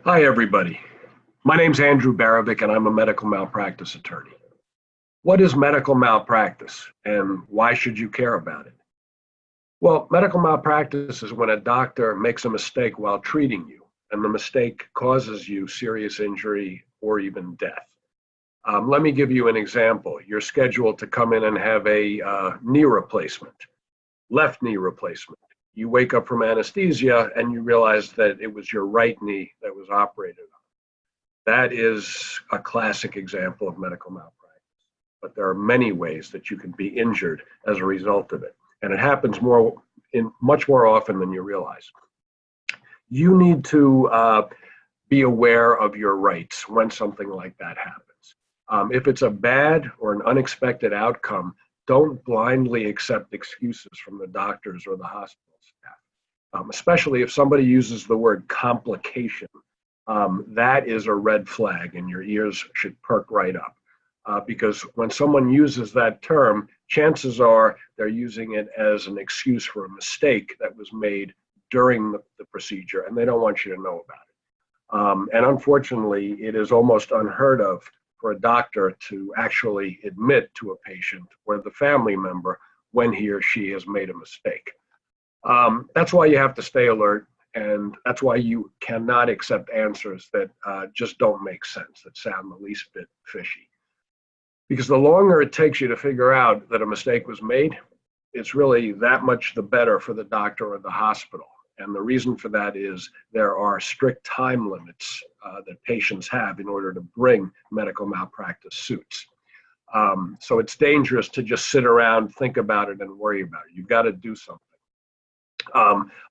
Hi, everybody. My name's Andrew Barovick, and I'm a medical malpractice attorney. What is medical malpractice, and why should you care about it? Well, medical malpractice is when a doctor makes a mistake while treating you, and the mistake causes you serious injury or even death. Let me give you an example. You're scheduled to come in and have a knee replacement, left knee replacement. You wake up from anesthesia and you realize that it was your right knee that was operated on. That is a classic example of medical malpractice. But there are many ways that you can be injured as a result of it. And it happens much more often than you realize. You need to be aware of your rights when something like that happens. If it's a bad or an unexpected outcome, don't blindly accept excuses from the doctors or the hospital staff, especially if somebody uses the word complication. That is a red flag, and your ears should perk right up. Because when someone uses that term, chances are they're using it as an excuse for a mistake that was made during the procedure, and they don't want you to know about it. And unfortunately, it is almost unheard of for a doctor to actually admit to a patient or the family member when he or she has made a mistake. That's why you have to stay alert, and that's why you cannot accept answers that just don't make sense, that sound the least bit fishy. Because the longer it takes you to figure out that a mistake was made, it's really that much the better for the doctor or the hospital. And the reason for that is there are strict time limits that patients have in order to bring medical malpractice suits. So it's dangerous to just sit around, think about it, and worry about it. You've got to do something.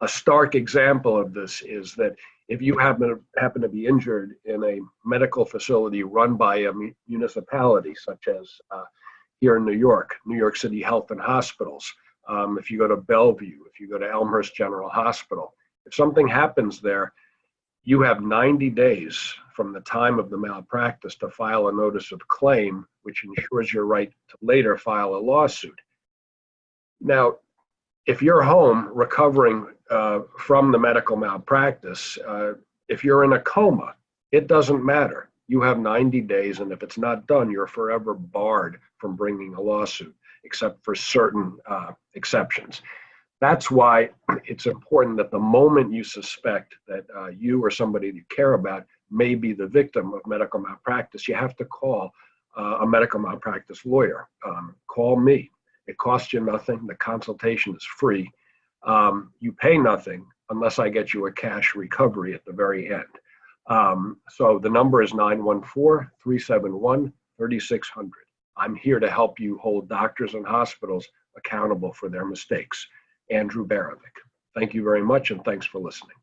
A stark example of this is that if you happen to be injured in a medical facility run by a municipality, such as here in New York City Health and Hospitals, if you go to Bellevue, if you go to Elmhurst General Hospital, if something happens there, you have 90 days from the time of the malpractice to file a notice of claim, which ensures your right to later file a lawsuit. Now, if you're home recovering from the medical malpractice, if you're in a coma, it doesn't matter. You have 90 days, and if it's not done, you're forever barred from bringing a lawsuit, except for certain exceptions. That's why it's important that the moment you suspect that you or somebody you care about may be the victim of medical malpractice, you have to call a medical malpractice lawyer. Call me. It costs you nothing. The consultation is free. You pay nothing unless I get you a cash recovery at the very end. So the number is 914-371-3600. I'm here to help you hold doctors and hospitals accountable for their mistakes. Andrew Barovick. Thank you very much, and thanks for listening.